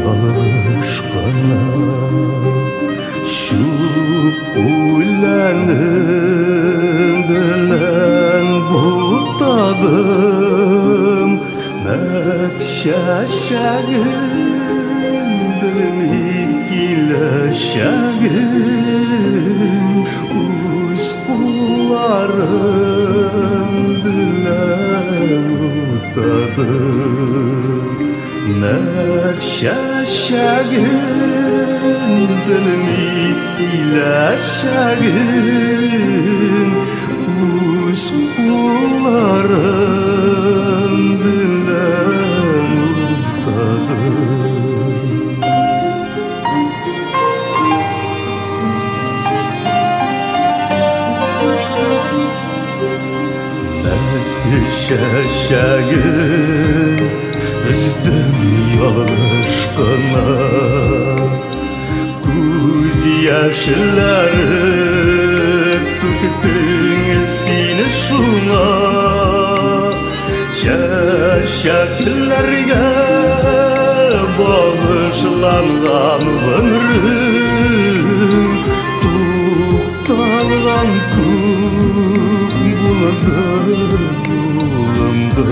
yalışqana şu uylanım bilen butadım mek şaşagın bilmik ileşagın uz kullarım bilen butadım mek şaşagın bilmik ileşagın uz kullarım bilen butadım. Şaşagın üzüm yalışqana göz yaşları töktün seni şuna şaşaklarga bağışlangan ömrüm tuğtalgan kuk buladı bulamda.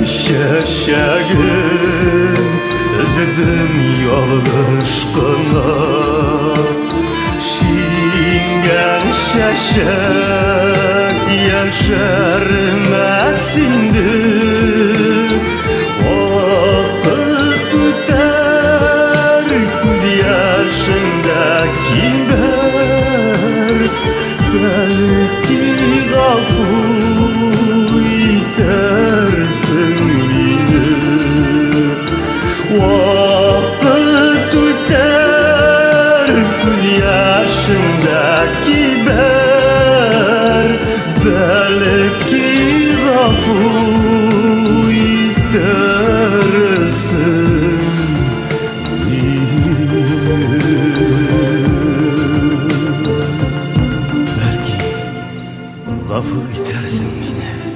Şaşagın özledim yalışqana şingen şaşak yaşarmasindi vakit öter göz yaşındaki ber belki gafur vakit öter göz yaşındaki ber belki gafur edersin belki gafur edersin beni.